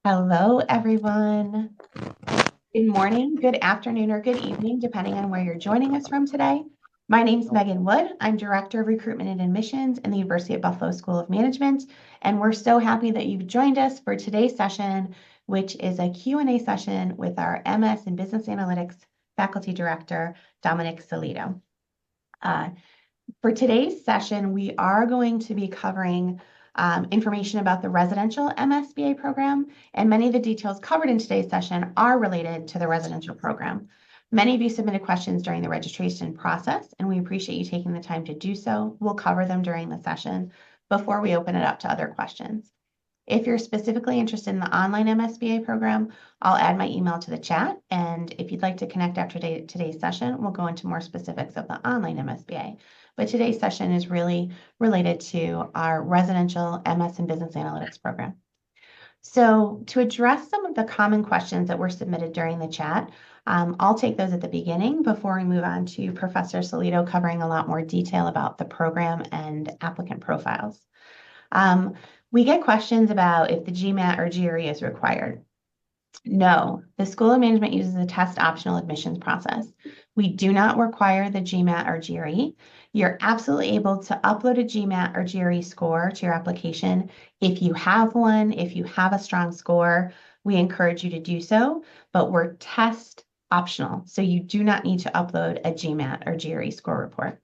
Hello, everyone. Good morning, good afternoon, or good evening, depending on where you're joining us from today. My name is Megan Wood. I'm Director of Recruitment and Admissions in the University at Buffalo School of Management, and we're so happy that you've joined us for today's session, which is a Q&A session with our MS in Business Analytics Faculty Director, Dominic Sellitto. For today's session, we are going to be covering information about the residential MSBA program, and many of the details covered in today's session are related to the residential program. Many of you submitted questions during the registration process, and we appreciate you taking the time to do so. We'll cover them during the session before we open it up to other questions. If you're specifically interested in the online MSBA program, I'll add my email to the chat, and if you'd like to connect after today's session, we'll go into more specifics of the online MSBA. But today's session is really related to our residential MS and Business Analytics program. So to address some of the common questions that were submitted during the chat, I'll take those at the beginning before we move on to Professor Sellitto covering a lot more detail about the program and applicant profiles. We get questions about if the GMAT or GRE is required. No, the School of Management uses a test optional admissions process. We do not require the GMAT or GRE. You're absolutely able to upload a GMAT or GRE score to your application. If you have one, if you have a strong score, we encourage you to do so, but we're test optional. So you do not need to upload a GMAT or GRE score report.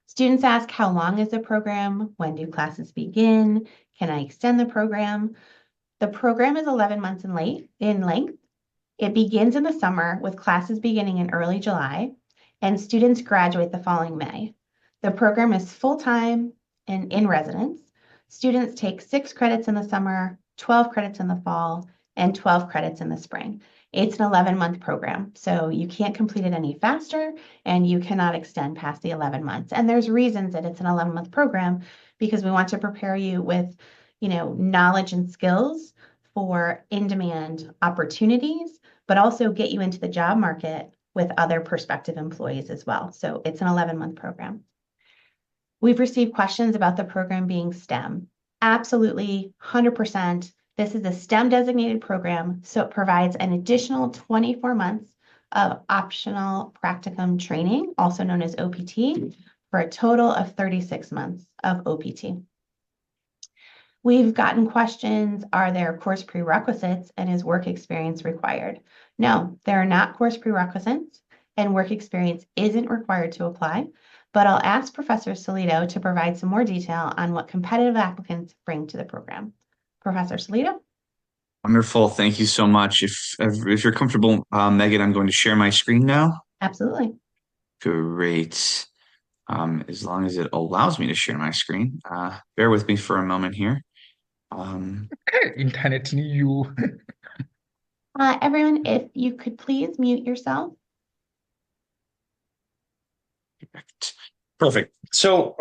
Students ask, how long is the program? When do classes begin? Can I extend the program? The program is 11 months in length. It begins in the summer with classes beginning in early July, and students graduate the following May. The program is full-time and in residence. Students take 6 credits in the summer, 12 credits in the fall, and 12 credits in the spring. It's an 11-month program, so you can't complete it any faster, and you cannot extend past the 11 months. And there's reasons that it's an 11-month program, because we want to prepare you with knowledge and skills for in-demand opportunities, but also get you into the job market with other prospective employees as well. So it's an 11-month program. We've received questions about the program being STEM. Absolutely, 100%. This is a STEM designated program, so it provides an additional 24 months of optional practicum training, also known as OPT, for a total of 36 months of OPT. We've gotten questions, are there course prerequisites and is work experience required? No, there are not course prerequisites, and work experience isn't required to apply, but I'll ask Professor Sellitto to provide some more detail on what competitive applicants bring to the program. Professor Sellitto? Wonderful. Thank you so much. If you're comfortable, Megan, I'm going to share my screen now. Absolutely. Great. As long as it allows me to share my screen. Bear with me for a moment here. Internet new. Everyone, if you could please mute yourself. Perfect. So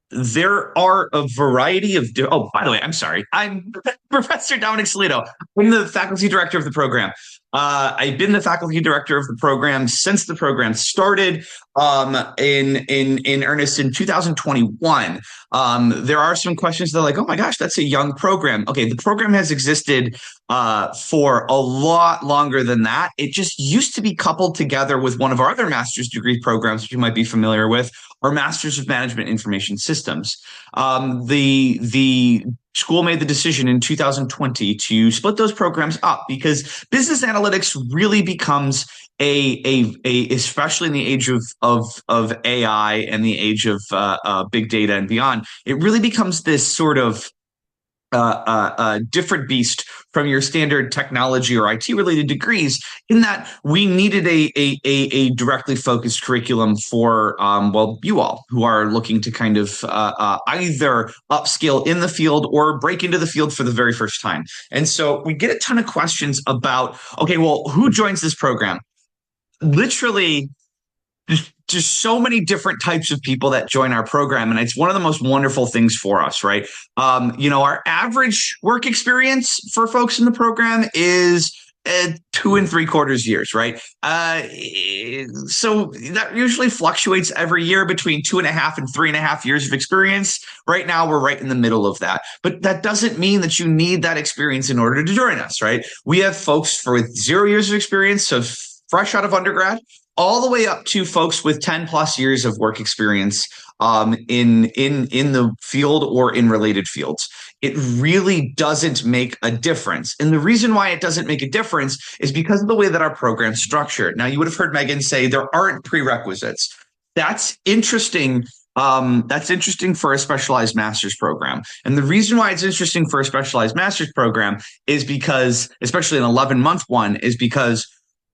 there are a variety of by the way, I'm sorry. I'm Professor Dominic Sellitto. I'm the faculty director of the program. I've been the faculty director of the program since the program started in earnest in 2021. There are some questions that are like, oh my gosh, that's a young program. Okay, the program has existed for a lot longer than that. It just used to be coupled together with one of our other master's degree programs, which you might be familiar with, our Masters of Management Information Systems. The school made the decision in 2020 to split those programs up because business analytics really becomes especially in the age of AI and the age of big data and beyond, it really becomes this sort of different beast from your standard technology or IT related degrees, in that we needed a directly focused curriculum for you all who are looking to kind of either upskill in the field or break into the field for the very first time. And so we get a ton of questions about, okay, well, who joins this program? Literally, just so many different types of people that join our program. And it's one of the most wonderful things for us, right? Our average work experience for folks in the program is 2 and 3/4 years, right? So that usually fluctuates every year between 2.5 and 3.5 years of experience. Right now, we're right in the middle of that. But that doesn't mean that you need that experience in order to join us, right? We have folks with 0 years of experience, so fresh out of undergrad, all the way up to folks with 10 plus years of work experience in the field or in related fields. It really doesn't make a difference. And the reason why it doesn't make a difference is because of the way that our program's structured. Now, you would have heard Megan say there aren't prerequisites. That's interesting. That's interesting for a specialized master's program. And the reason why it's interesting for a specialized master's program is because, especially an 11-month one, is because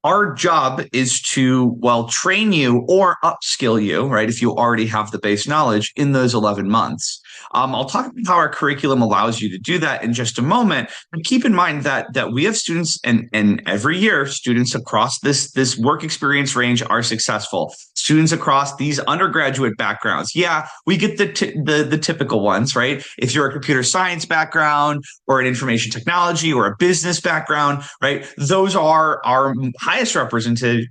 our job is to, well, train you or upskill you, right? If you already have the base knowledge in those 11 months. I'll talk about how our curriculum allows you to do that in just a moment. But keep in mind that we have students, and every year students across this work experience range are successful. Students across these undergraduate backgrounds, yeah, we get the typical ones, right? If you're a computer science background or an information technology or a business background, right? Those are our highest represented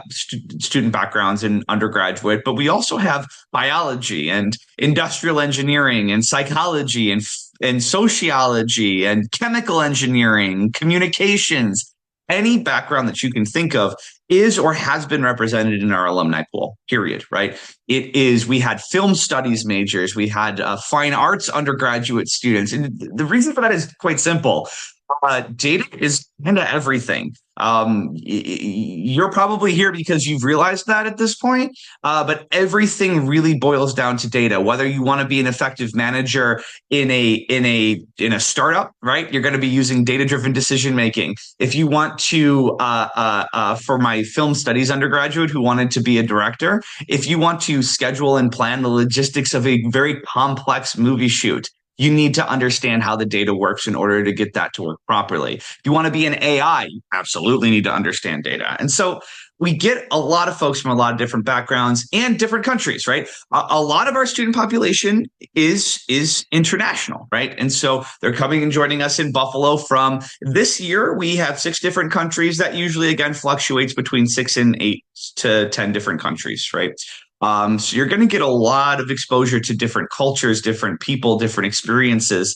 student backgrounds in undergraduate. But we also have biology and industrial engineering and psychology and sociology and chemical engineering, communications. Any background that you can think of is or has been represented in our alumni pool, period, right? We had film studies majors, we had fine arts undergraduate students. And the reason for that is quite simple. Data is kind of everything. You're probably here because you've realized that at this point, but everything really boils down to data. Whether you want to be an effective manager in a startup, right? You're going to be using data-driven decision making. If you want to, for my film studies undergraduate who wanted to be a director, if you want to schedule and plan the logistics of a very complex movie shoot, you need to understand how the data works in order to get that to work properly. If you want to be an AI, you absolutely need to understand data. And so we get a lot of folks from a lot of different backgrounds and different countries, right? A lot of our student population is international, right? And so they're coming and joining us in Buffalo from this year. We have 6 different countries. That usually, again, fluctuates between 6 and 8 to 10 different countries, right? So you're going to get a lot of exposure to different cultures, different people, different experiences,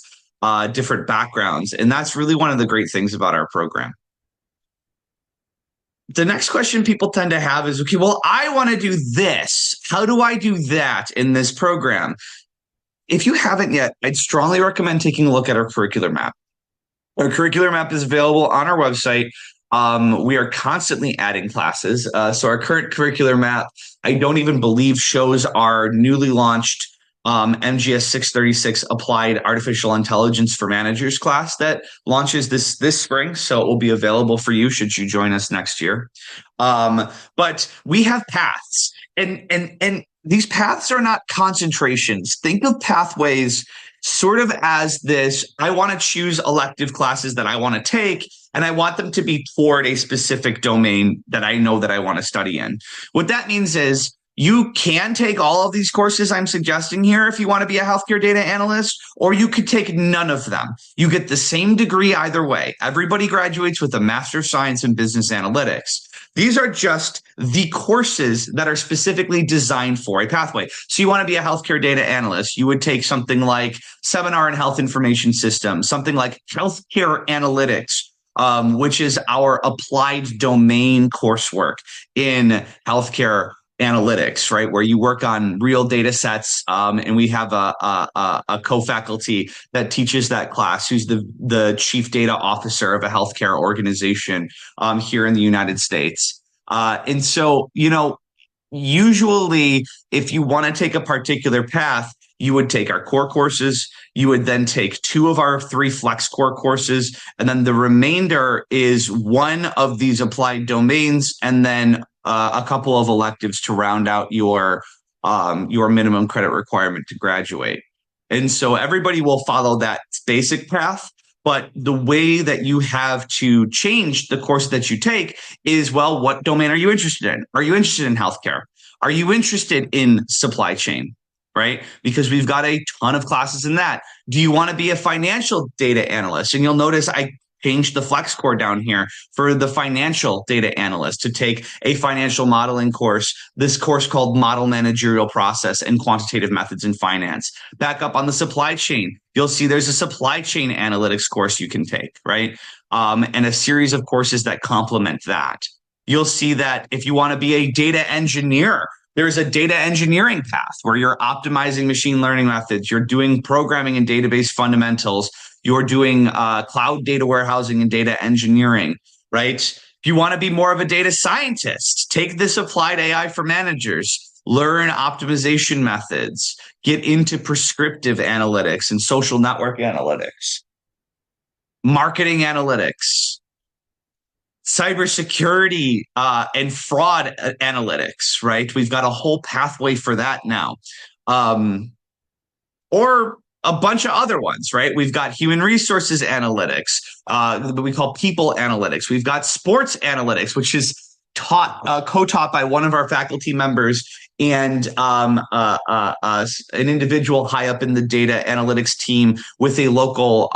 different backgrounds. And that's really one of the great things about our program. The next question people tend to have is, okay, well, I want to do this. How do I do that in this program? If you haven't yet, I'd strongly recommend taking a look at our curricular map. Our curricular map is available on our website. We are constantly adding classes. So our current curricular map, I don't even believe shows our newly launched MGS 636 Applied Artificial Intelligence for Managers class that launches this spring. So it will be available for you should you join us next year. But we have paths, and these paths are not concentrations. Think of pathways sort of as this: I want to choose elective classes that I want to take, and I want them to be toward a specific domain that I know that I want to study in. What that means is you can take all of these courses I'm suggesting here if you want to be a healthcare data analyst, or you could take none of them. You get the same degree either way. Everybody graduates with a Master of Science in Business Analytics. These are just the courses that are specifically designed for a pathway. So you want to be a healthcare data analyst, you would take something like Seminar in Health Information Systems, something like Healthcare Analytics, which is our applied domain coursework in healthcare analytics, right? Where you work on real data sets. And we have a co-faculty that teaches that class, who's the chief data officer of a healthcare organization here in the United States. And so, usually if you want to take a particular path, you would take our core courses. You would then take 2 of our 3 flex core courses. And then the remainder is one of these applied domains, and then a couple of electives to round out your minimum credit requirement to graduate. And so everybody will follow that basic path. But the way that you have to change the course that you take is, well, what domain are you interested in? Are you interested in healthcare? Are you interested in supply chain? Right? Because we've got a ton of classes in that. Do you want to be a financial data analyst? And you'll notice I change the flex score down here for the financial data analyst to take a financial modeling course, this course called Model Managerial Process and Quantitative Methods in Finance. Back up on the supply chain, you'll see there's a supply chain analytics course you can take, right? And a series of courses that complement that. You'll see that if you want to be a data engineer, there's a data engineering path where you're optimizing machine learning methods, you're doing programming and database fundamentals, you're doing cloud data warehousing and data engineering, right? If you want to be more of a data scientist, take this applied AI for managers, learn optimization methods, get into prescriptive analytics and social network analytics, marketing analytics, cybersecurity and fraud analytics, right? We've got a whole pathway for that now. Or a bunch of other ones, right? We've got human resources analytics, what we call people analytics. We've got sports analytics, which is co-taught by one of our faculty members and an individual high up in the data analytics team with a local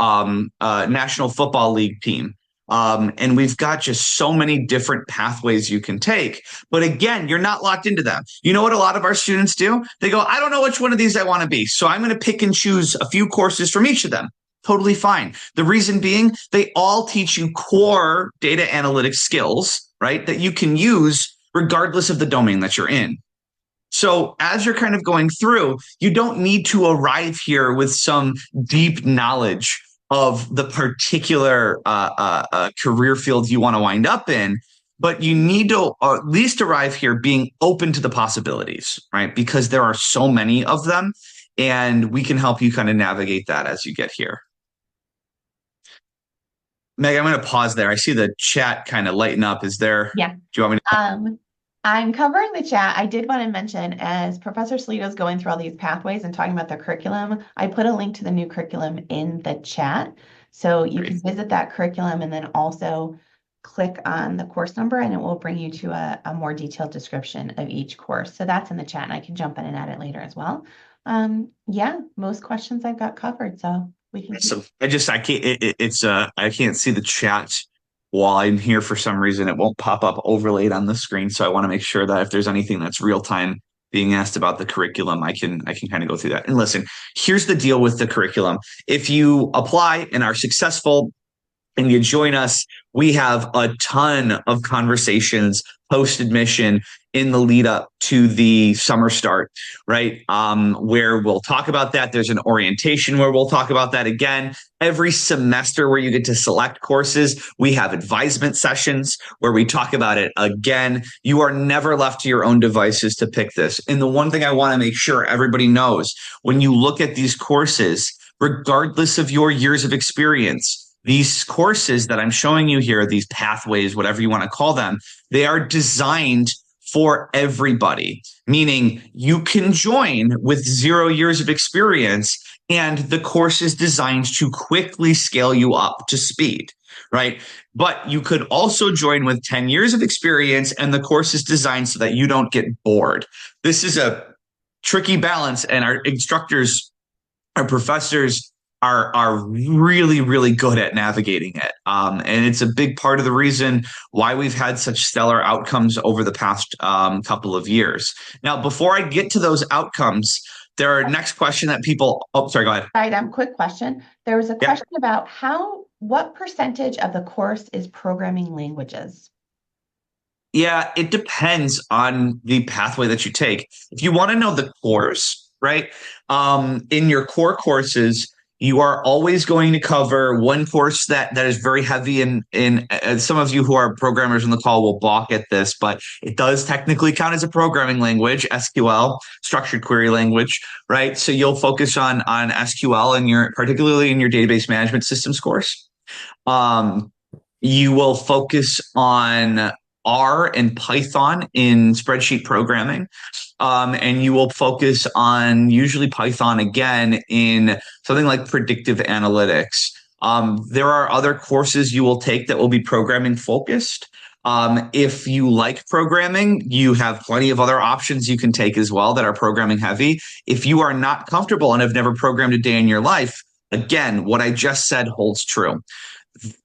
National Football League team. And we've got just so many different pathways you can take. But again, you're not locked into them. You know what a lot of our students do? They go, I don't know which one of these I want to be, so I'm going to pick and choose a few courses from each of them. Totally fine. The reason being, they all teach you core data analytics skills, right, that you can use regardless of the domain that you're in. So as you're kind of going through, you don't need to arrive here with some deep knowledge of the particular career field you want to wind up in, but you need to at least arrive here being open to the possibilities, right? Because there are so many of them, and we can help you kind of navigate that as you get here. Meg, I'm going to pause there. I see the chat kind of lighten up. Is there? Yeah. Do you want me to? I'm covering the chat. I did want to mention, as Professor Sellitto is going through all these pathways and talking about the curriculum, I put a link to the new curriculum in the chat. So you can visit that curriculum and then also click on the course number, and it will bring you to a more detailed description of each course. So that's in the chat, and I can jump in and add it later as well. Yeah, most questions I've got covered, so we can. So I can't see the chat while I'm here. For some reason, it won't pop up overlaid on the screen. So I want to make sure that if there's anything that's real time being asked about the curriculum, I can kind of go through that. And listen, here's the deal with the curriculum. If you apply and are successful and you join us, we have a ton of conversations post-admission in the lead up to the summer start, right? Where we'll talk about that. There's an orientation where we'll talk about that again. Every semester where you get to select courses, we have advisement sessions where we talk about it again. You are never left to your own devices to pick this. And the one thing I want to make sure everybody knows, when you look at these courses, regardless of your years of experience, these courses that I'm showing you here, these pathways, whatever you want to call them, they are designed for everybody, meaning you can join with 0 years of experience, and the course is designed to quickly scale you up to speed, right? But you could also join with 10 years of experience, and the course is designed so that you don't get bored. This is a tricky balance, and our instructors, our professors, are really, really good at navigating it. And it's a big part of the reason why we've had such stellar outcomes over the past couple of years. Now, before I get to those outcomes, there are next question that people, sorry, go ahead. Right, quick question. There was a question about what percentage of the course is programming languages? Yeah, it depends on the pathway that you take. If you want to know the course, right, in your core courses, you are always going to cover one course that is very heavy in some of you who are programmers on the call will balk at this, but it does technically count as a programming language, SQL, structured query language, right? So you'll focus on SQL particularly in your database management systems course. You will focus on R and Python in spreadsheet programming. And you will focus on usually Python again in something like predictive analytics. There are other courses you will take that will be programming focused. If you like programming, you have plenty of other options you can take as well that are programming heavy. If you are not comfortable and have never programmed a day in your life, again, what I just said holds true.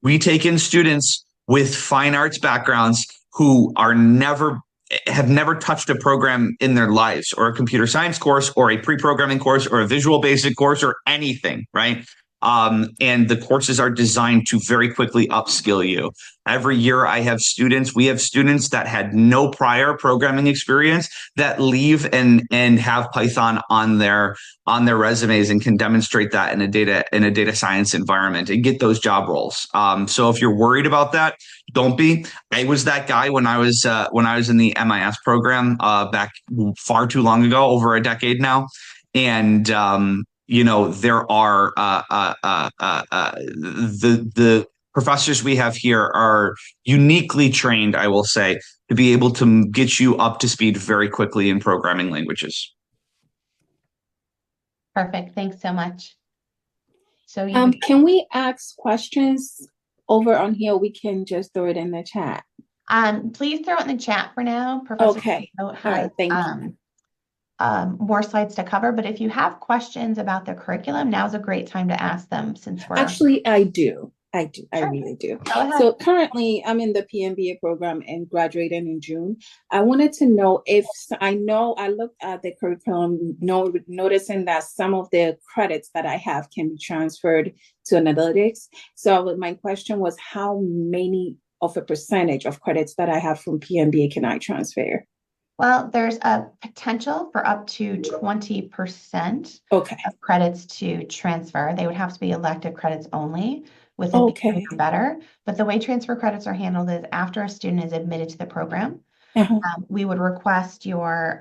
We take in students with fine arts backgrounds who have never touched a program in their lives, or a computer science course, or a pre-programming course, or a visual basic course, or anything, right? And the courses are designed to very quickly upskill you. Every year we have students that had no prior programming experience that leave and have Python on their resumes and can demonstrate that in a data science environment and get those job roles. So if you're worried about that, don't be. I was that guy when I was in the MIS program back far too long ago, over a decade now, and there are the professors we have here are uniquely trained, I will say, to be able to get you up to speed very quickly in programming languages. Perfect. Thanks so much. So can we ask questions over on here? We can just throw it in the chat. Please throw it in the chat for now. Professor Okay. has right, thank you. More slides to cover, but if you have questions about the curriculum, now's a great time to ask them, since we're Actually, I do. Sure. I really do. Go ahead. So currently I'm in the PMBA program and graduating in June. I wanted to know if I looked at the curriculum, noticing that some of the credits that I have can be transferred to analytics. So my question was, how many of a percentage of credits that I have from PMBA can I transfer? Well, there's a potential for up to 20% of credits to transfer. They would have to be elective credits only, with it being better. But the way transfer credits are handled is, after a student is admitted to the program, we would request your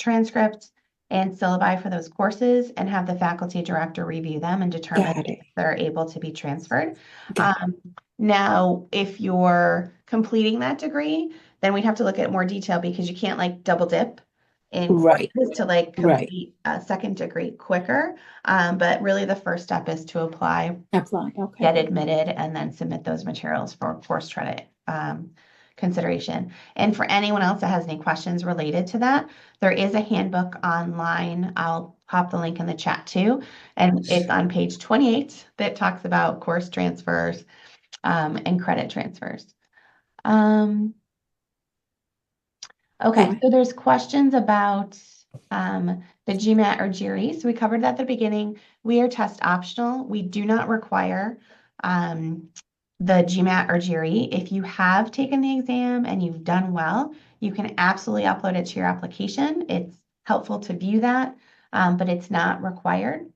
transcripts and syllabi for those courses and have the faculty director review them and determine if they're able to be transferred. Now, if you're completing that degree, then we'd have to look at more detail, because you can't like double dip in courses to like complete a second degree quicker. But really the first step is to apply, get admitted, and then submit those materials for course credit consideration. And for anyone else that has any questions related to that, there is a handbook online. I'll pop the link in the chat too. And it's on page 28 that talks about course transfers and credit transfers. Okay, so there's questions about the GMAT or GRE. So we covered that at the beginning. We are test optional. We do not require the GMAT or GRE. If you have taken the exam and you've done well, you can absolutely upload it to your application. It's helpful to view that, but it's not required.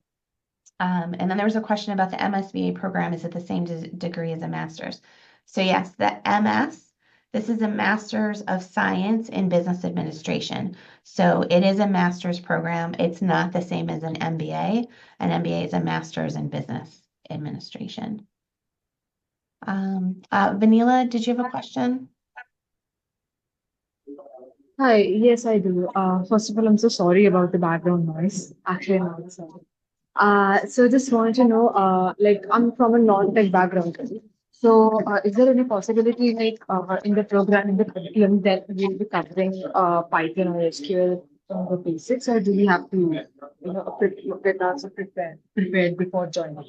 And then there was a question about the MSBA program. Is it the same degree as a master's? So yes, the MS, this is a Master's of Science in Business Administration. So it is a master's program. It's not the same as an MBA. An MBA is a Master's in Business Administration. Vanilla, did you have a question? Hi, yes, I do. First of all, I'm so sorry about the background noise. Actually, I'm not sorry. So just wanted to know, like, I'm from a non-tech background. So is there any possibility, like, in the program, in the curriculum, that we'll be covering Python or SQL the basics, or do we have to, get also prepared before joining?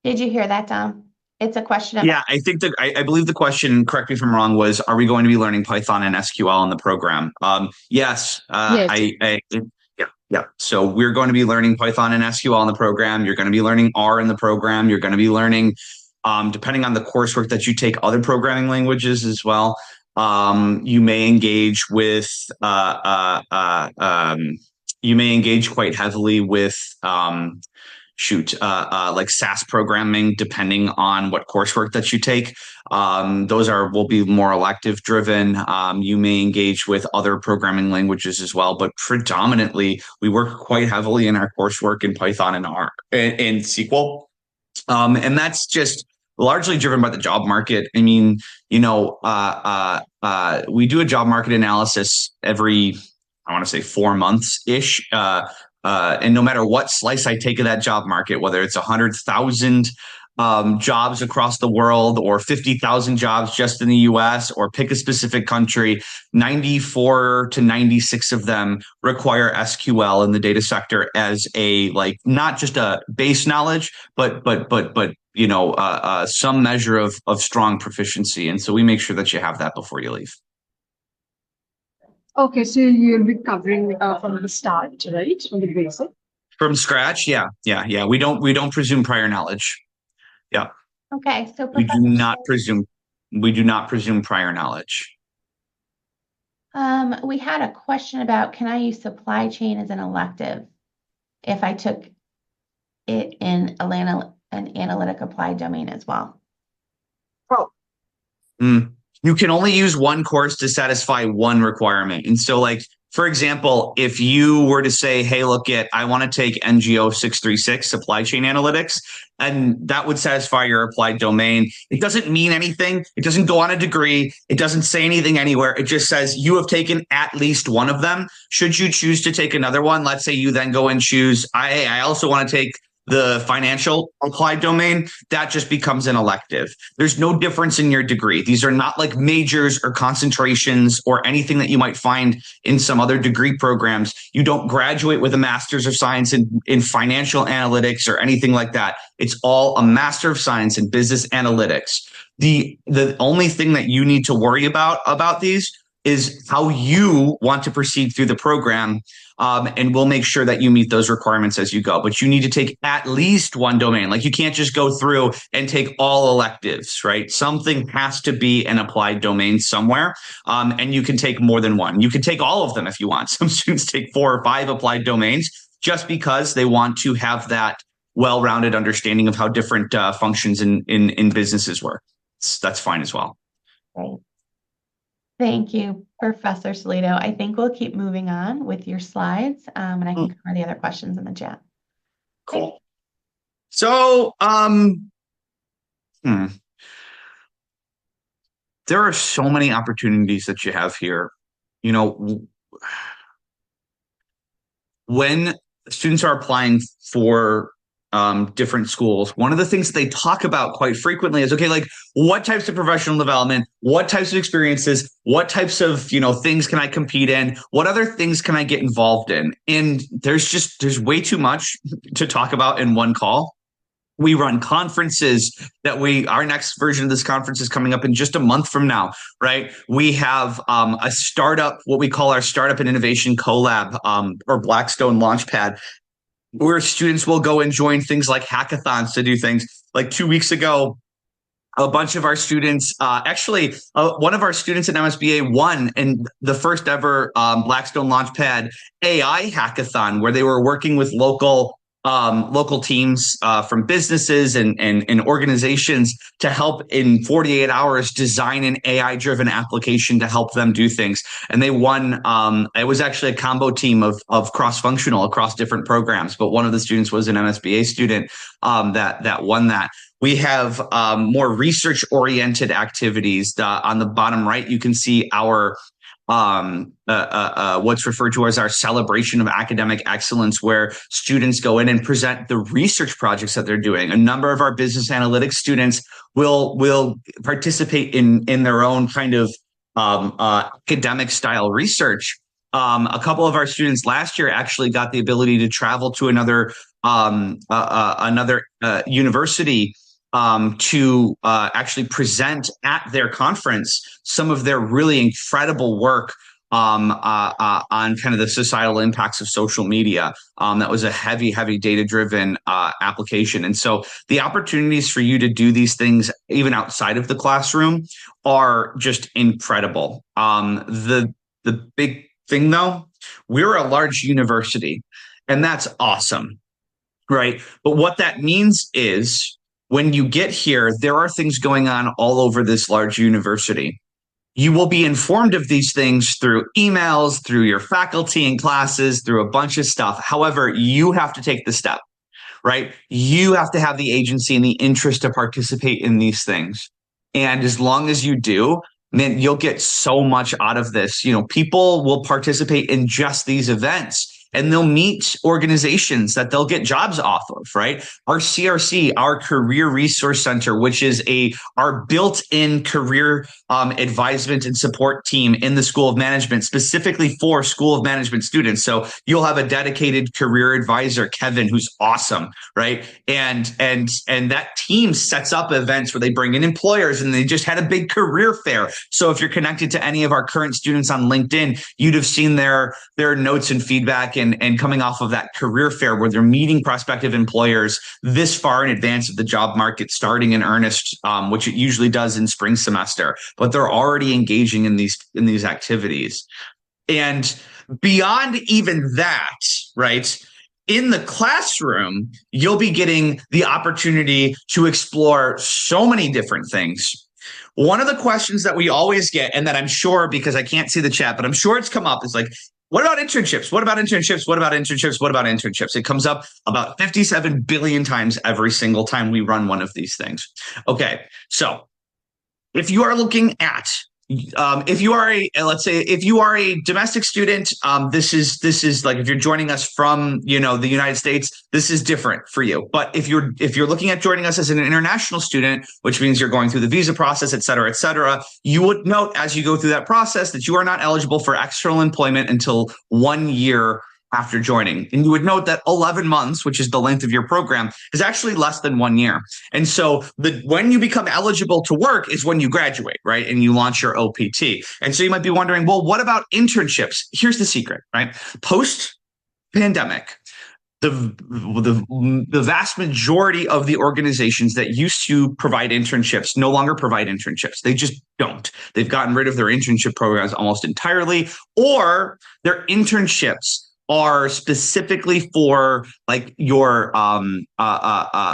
Did you hear that, Dom? It's a question. Yeah, I think that I believe the question, correct me if I'm wrong, was, are we going to be learning Python and SQL in the program? Yes. Yeah. So we're going to be learning Python and SQL in the program. You're going to be learning R in the program. You're going to be learning, depending on the coursework that you take, other programming languages as well. You may engage with, you may engage quite heavily with, like SAS programming, depending on what coursework that you take. Those will be more elective driven. You may engage with other programming languages as well, but predominantly we work quite heavily in our coursework in Python and R and SQL. And that's just largely driven by the job market. I mean, we do a job market analysis every, I want to say 4 months ish. And no matter what slice I take of that job market, whether it's 100,000 jobs across the world, or 50,000 jobs just in the US, or pick a specific country, 94 to 96 of them require SQL in the data sector as a, like, not just a base knowledge, but some measure of strong proficiency. And so we make sure that you have that before you leave. Okay, so you'll be covering from the start, right? From the basic. From scratch, yeah. We don't presume prior knowledge. Yeah. Okay, so we do not presume prior knowledge. We had a question about, can I use supply chain as an elective if I took it in an analytic applied domain as well? You can only use one course to satisfy one requirement. And so, like, for example, if you were to say, hey, look, I want to take NGO 636 supply chain analytics, and that would satisfy your applied domain. It doesn't mean anything. It doesn't go on a degree. It doesn't say anything anywhere. It just says you have taken at least one of them. Should you choose to take another one, let's say you then go and choose, I also want to take the financial applied domain, that just becomes an elective. There's no difference in your degree. These are not like majors or concentrations or anything that you might find in some other degree programs. You don't graduate with a master's of science in financial analytics or anything like that. It's all a master of science in business analytics. The only thing that you need to worry about these is how you want to proceed through the program. And we'll make sure that you meet those requirements as you go. But you need to take at least one domain. Like, you can't just go through and take all electives, right? Something has to be an applied domain somewhere. And you can take more than one. You can take all of them if you want. Some students take 4 or 5 applied domains just because they want to have that well-rounded understanding of how different functions in businesses work. That's fine as well. Great. Thank you, Professor Sellitto. I think we'll keep moving on with your slides, and I can cover the other questions in the chat. Cool. So, there are so many opportunities that you have here. You know, when students are applying for different schools, one of the things that they talk about quite frequently is, okay, like, what types of professional development, what types of experiences, what types of, things can I compete in? What other things can I get involved in? And there's way too much to talk about in one call. We run conferences our next version of this conference is coming up in just a month from now, right? We have a startup, what we call our Startup and Innovation Collab, or Blackstone Launchpad, where students will go and join things like hackathons to do things. Like 2 weeks ago, a bunch of our students, one of our students at MSBA won in the first ever Blackstone Launchpad AI hackathon, where they were working with local teams from businesses and organizations to help in 48 hours design an AI-driven application to help them do things. And they won. It was actually a combo team of cross-functional across different programs, but one of the students was an MSBA student that won that. We have more research-oriented activities. On the bottom right, you can see our what's referred to as our celebration of academic excellence, where students go in and present the research projects that they're doing. A number of our business analytics students will participate in their own kind of academic style research. A couple of our students last year actually got the ability to travel to another university to actually present at their conference some of their really incredible work on kind of the societal impacts of social media. That was a heavy data-driven application. And so the opportunities for you to do these things, even outside of the classroom, are just incredible. The big thing, though, we're a large university, and that's awesome, right? But what that means is, when you get here, there are things going on all over this large university. You will be informed of these things through emails, through your faculty and classes, through a bunch of stuff. However, you have to take the step, right? You have to have the agency and the interest to participate in these things. And as long as you do, man, you'll get so much out of this. People will participate in just these events and they'll meet organizations that they'll get jobs off of, right? Our CRC, our Career Resource Center, which is our built-in career advisement and support team in the School of Management, specifically for School of Management students. So you'll have a dedicated career advisor, Kevin, who's awesome, right? And that team sets up events where they bring in employers, and they just had a big career fair. So if you're connected to any of our current students on LinkedIn, you'd have seen their notes and feedback and coming off of that career fair where they're meeting prospective employers this far in advance of the job market starting in earnest, which it usually does in spring semester. But they're already engaging in these activities. And beyond even that, right? In the classroom, you'll be getting the opportunity to explore so many different things. One of the questions that we always get, and that I'm sure, because I can't see the chat, but I'm sure it's come up, is like, what about internships? What about internships? What about internships? What about internships? It comes up about 57 billion times every single time we run one of these things. Okay, so if you are looking at if you are a domestic student, this is like, if you're joining us from, the United States, this is different for you. But if you're looking at joining us as an international student, which means you're going through the visa process, et cetera, you would note as you go through that process that you are not eligible for external employment until 1 year after joining. And you would note that 11 months, which is the length of your program, is actually less than 1 year. And so when you become eligible to work is when you graduate, right? And you launch your OPT. And so you might be wondering, well, what about internships? Here's the secret, right? Post-pandemic, the vast majority of the organizations that used to provide internships no longer provide internships. They just don't. They've gotten rid of their internship programs almost entirely, or their internships are specifically for like your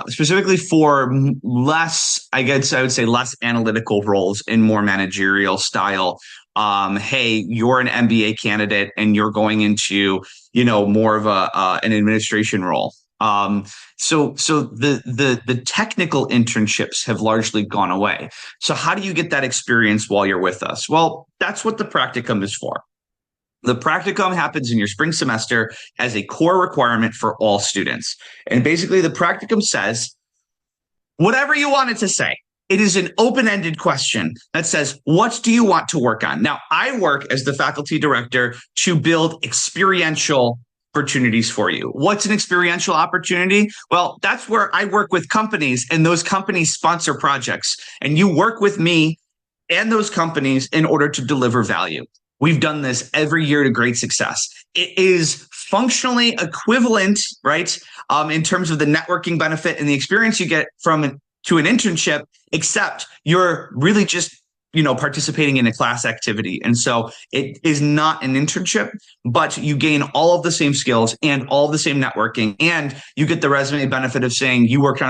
specifically for less, I guess I would say, less analytical roles in more managerial style. Hey, you're an MBA candidate and you're going into, more of an administration role. So the technical internships have largely gone away. So how do you get that experience while you're with us? Well, that's what the practicum is for. The practicum happens in your spring semester as a core requirement for all students. And basically the practicum says whatever you want it to say. It is an open-ended question that says, what do you want to work on? Now, I work as the faculty director to build experiential opportunities for you. What's an experiential opportunity? Well, that's where I work with companies, and those companies sponsor projects. And you work with me and those companies in order to deliver value. We've done this every year to great success. It is functionally equivalent, right, in terms of the networking benefit and the experience you get to an internship, except you're really just, participating in a class activity. And so it is not an internship, but you gain all of the same skills and all of the same networking, and you get the resume benefit of saying you worked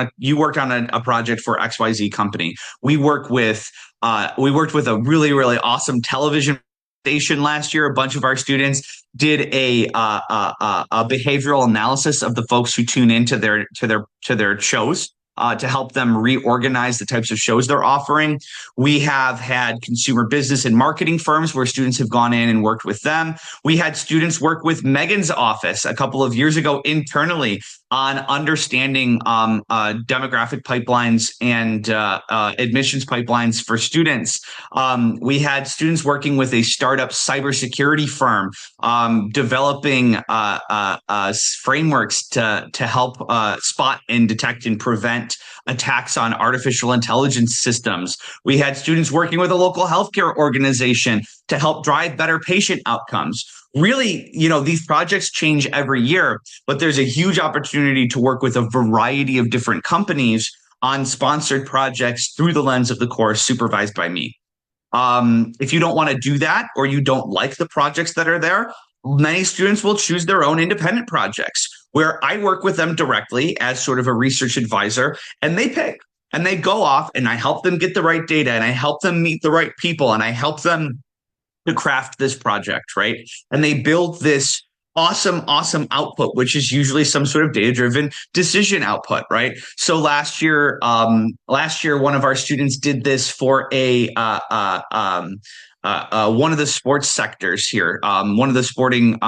on a project for XYZ company. We worked with a really, really awesome television station last year. A bunch of our students did a behavioral analysis of the folks who tune into their shows to help them reorganize the types of shows they're offering. We have had consumer business and marketing firms where students have gone in and worked with them. We had students work with Megan's office a couple of years ago internally on understanding demographic pipelines and admissions pipelines for students. We had students working with a startup cybersecurity firm, developing frameworks to help spot and detect and prevent attacks on artificial intelligence systems. We had students working with a local healthcare organization to help drive better patient outcomes. Really, these projects change every year, but there's a huge opportunity to work with a variety of different companies on sponsored projects through the lens of the course supervised by me. If you don't want to do that, or you don't like the projects that are there, many students will choose their own independent projects where I work with them directly as sort of a research advisor, and they pick and they go off and I help them get the right data, and I help them meet the right people, and I help them to craft this project, right? And they build this awesome output, which is usually some sort of data-driven decision output, right? So last year, one of our students did this for one of the sports sectors here, one of the sporting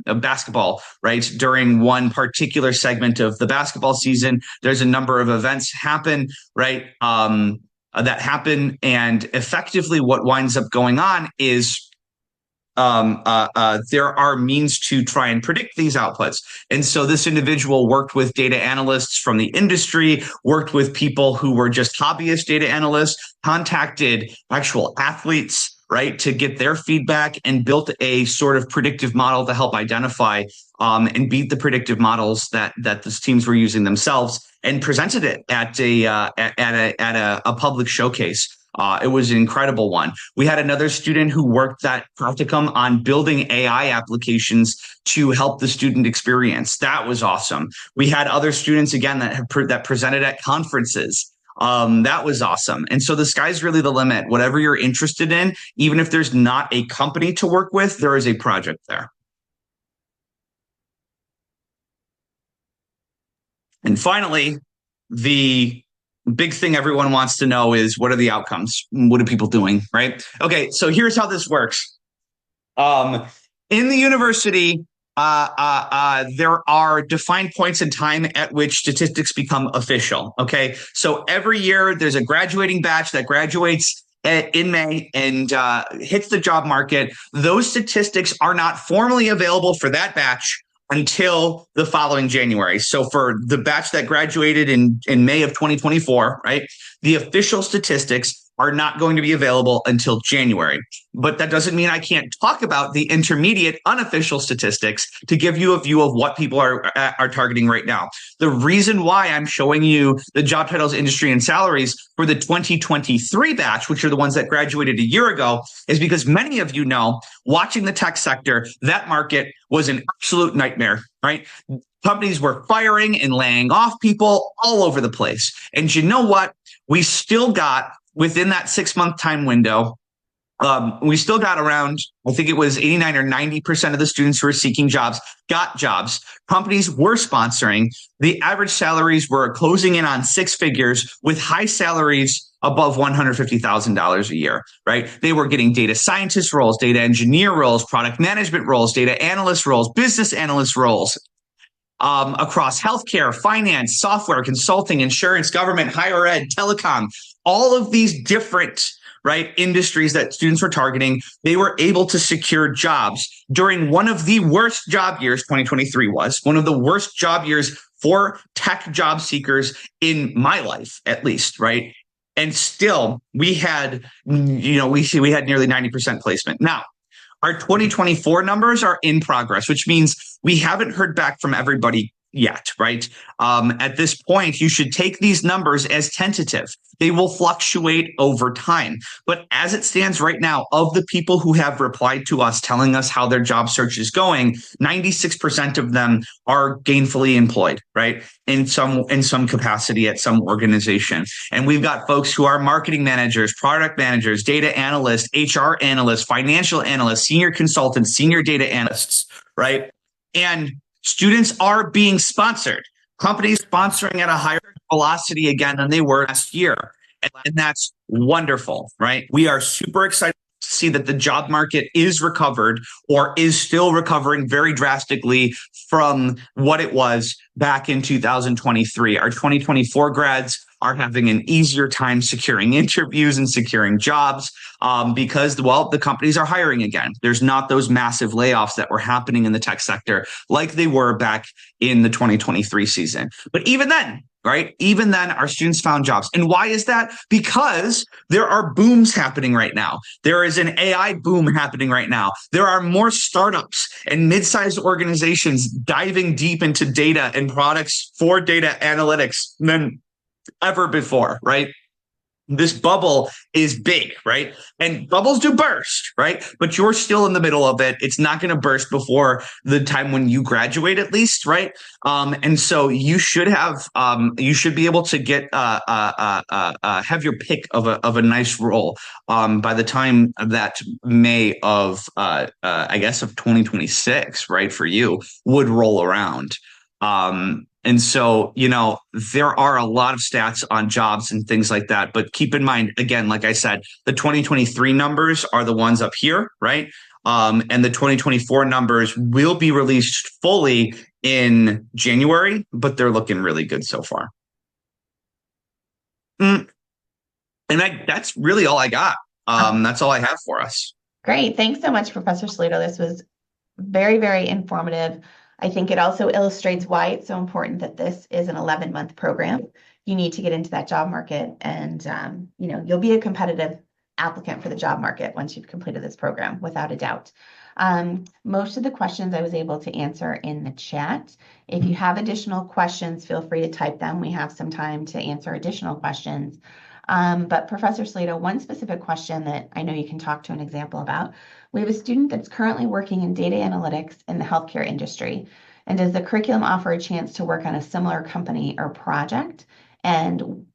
basketball, right? During one particular segment of the basketball season, there's a number of events happen, right? That happen, and effectively, what winds up going on is there are means to try and predict these outputs. And so this individual worked with data analysts from the industry, worked with people who were just hobbyist data analysts, contacted actual athletes, right, to get their feedback, and built a sort of predictive model to help identify and beat the predictive models that the teams were using themselves, and presented it at a public showcase. It was an incredible one. We had another student who worked that practicum on building AI applications to help the student experience. That was awesome. We had other students, again, that presented at conferences. That was awesome. And so the sky's really the limit. Whatever you're interested in, even if there's not a company to work with, there is a project there. And finally, the big thing everyone wants to know is, what are the outcomes? What are people doing, right? Okay, so here's how this works. In the university, there are defined points in time at which statistics become official, okay? So every year there's a graduating batch that graduates in May and hits the job market. Those statistics are not formally available for that batch until the following January. So for the batch that graduated in May of 2024, right, the official statistics are not going to be available until January. But that doesn't mean I can't talk about the intermediate unofficial statistics to give you a view of what people are targeting right now. The reason why I'm showing you the job titles, industry, and salaries for the 2023 batch, which are the ones that graduated a year ago, is because many of you know, watching the tech sector, that market was an absolute nightmare, right? Companies were firing and laying off people all over the place. And you know what? We still got, within that 6-month time window, we still got around, I think it was 89 or 90% of the students who were seeking jobs got jobs. Companies were sponsoring. The average salaries were closing in on 6 figures, with high salaries above $150,000 a year, right? They were getting data scientist roles, data engineer roles, product management roles, data analyst roles, business analyst roles, across healthcare, finance, software, consulting, insurance, government, higher ed, telecom, all of these different, right, industries that students were targeting. They were able to secure jobs during one of the worst job years. 2023 was one of the worst job years for tech job seekers in my life, at least, right? And still, we had, we had nearly 90% placement. Now, our 2024 numbers are in progress, which means we haven't heard back from everybody yet, right? At this point, you should take these numbers as tentative. They will fluctuate over time. But as it stands right now, of the people who have replied to us telling us how their job search is going, 96% of them are gainfully employed, right? In some capacity at some organization. And we've got folks who are marketing managers, product managers, data analysts, HR analysts, financial analysts, senior consultants, senior data analysts, right? And students are being sponsored. Companies sponsoring at a higher velocity again than they were last year. And that's wonderful, right? We are super excited to see that the job market is recovered, or is still recovering very drastically from what it was back in 2023. Our 2024 grads are having an easier time securing interviews and securing jobs because, well, the companies are hiring again. There's not those massive layoffs that were happening in the tech sector like they were back in the 2023 season. But even then, right? Even then, our students found jobs. And why is that? Because there are booms happening right now. There is an AI boom happening right now. There are more startups and mid-sized organizations diving deep into data and products for data analytics than ever before, right? this bubble is big, right? And bubbles do burst, right? But you're still in the middle of it. It's not going to burst before the time when you graduate, at least, right? And so you should be able to get have your pick of a nice role by the time that May of I guess of 2026, right, for you would roll around. And so, there are a lot of stats on jobs and things like that. But keep in mind, again, like I said, the 2023 numbers are the ones up here, right? And the 2024 numbers will be released fully in January, but they're looking really good so far. And that's really all I got. That's all I have for us. Great. Thanks so much, Professor Sellitto. This was very, very informative. I think it also illustrates why it's so important that this is an 11-month program. You need to get into that job market, and you'll be a competitive applicant for the job market once you've completed this program, without a doubt. Most of the questions I was able to answer in the chat. If you have additional questions, feel free to type them. We have some time to answer additional questions. But Professor Sellitto, one specific question that I know you can talk to an example about. We have a student that's currently working in data analytics in the healthcare industry. And does the curriculum offer a chance to work on a similar company or project? And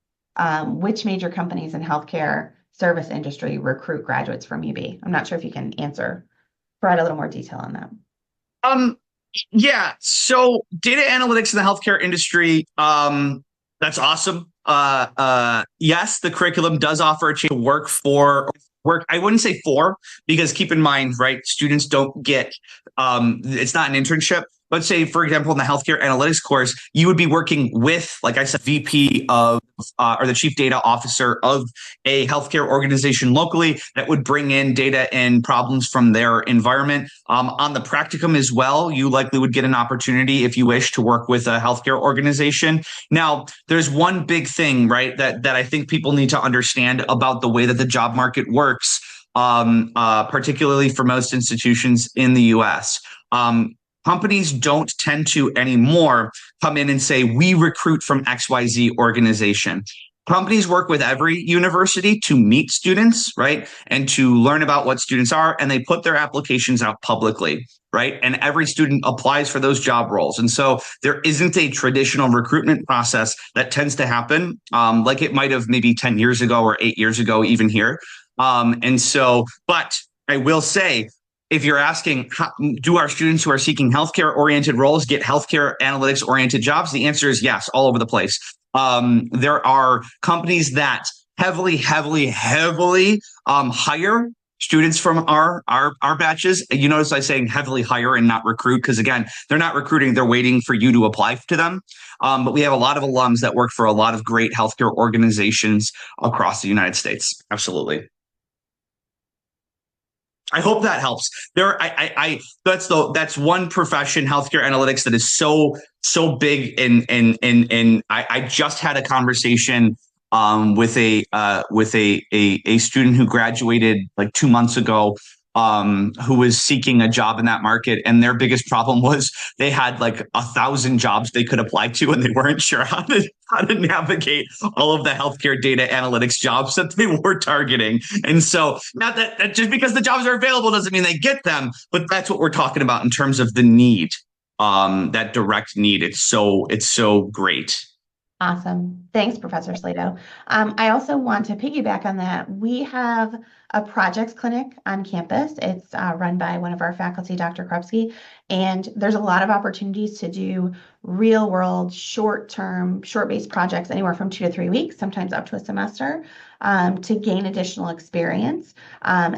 which major companies in healthcare service industry recruit graduates from UB? I'm not sure if you can provide a little more detail on that. Yeah. So data analytics in the healthcare industry, that's awesome. Yes, the curriculum does offer a chance to work. I wouldn't say for, because keep in mind, right, students don't get, it's not an internship. Let's say, for example, in the healthcare analytics course, you would be working with, like I said, VP of or the chief data officer of a healthcare organization locally that would bring in data and problems from their environment. On the practicum as well, you likely would get an opportunity, if you wish, to work with a healthcare organization. Now, there's one big thing, right, that I think people need to understand about the way that the job market works, particularly for most institutions in the U.S. Companies don't tend to anymore come in and say, we recruit from XYZ organization. Companies work with every university to meet students, right? And to learn about what students are, and they put their applications out publicly, right? And every student applies for those job roles. And so there isn't a traditional recruitment process that tends to happen like it might have maybe 10 years ago or 8 years ago, even here. But I will say, if you're asking, do our students who are seeking healthcare-oriented roles get healthcare analytics-oriented jobs? The answer is yes, all over the place. There are companies that heavily hire students from our batches. You notice I'm saying heavily hire and not recruit, because again, they're not recruiting, they're waiting for you to apply to them. But we have a lot of alums that work for a lot of great healthcare organizations across the United States. Absolutely. I hope that helps. That's one profession, healthcare analytics, that is so big. And I just had a conversation with a student who graduated like 2 months ago, who was seeking a job in that market, and their biggest problem was they had like 1,000 jobs they could apply to, and they weren't sure how to navigate all of the healthcare data analytics jobs that they were targeting. And so, not that just because the jobs are available doesn't mean they get them, but that's what we're talking about in terms of the need, that direct need. It's so great. Awesome. Thanks, Professor Sellitto. I also want to piggyback on that. We have a projects clinic on campus. It's run by one of our faculty, Dr. Krupski, and there's a lot of opportunities to do real world, short-term, short-based projects, anywhere from 2 to 3 weeks, sometimes up to a semester, to gain additional experience. And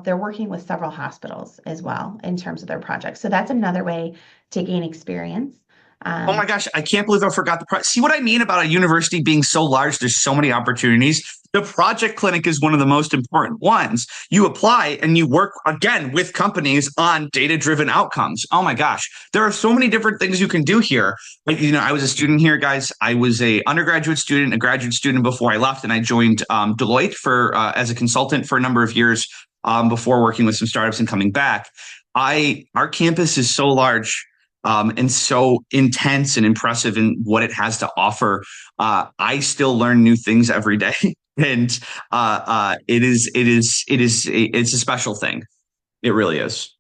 they're working with several hospitals as well in terms of their projects. So that's another way to gain experience. Oh my gosh, I can't believe I forgot the price. See what I mean about a university being so large? There's so many opportunities. The project clinic is one of the most important ones. You apply and you work, again, with companies on data-driven outcomes. Oh my gosh, there are so many different things you can do here. I was a student here, guys. I was a undergraduate student, a graduate student before I left, and I joined Deloitte as a consultant for a number of years before working with some startups and coming back. Our campus is so large. And so intense and impressive in what it has to offer. I still learn new things every day. And it's a special thing. It really is.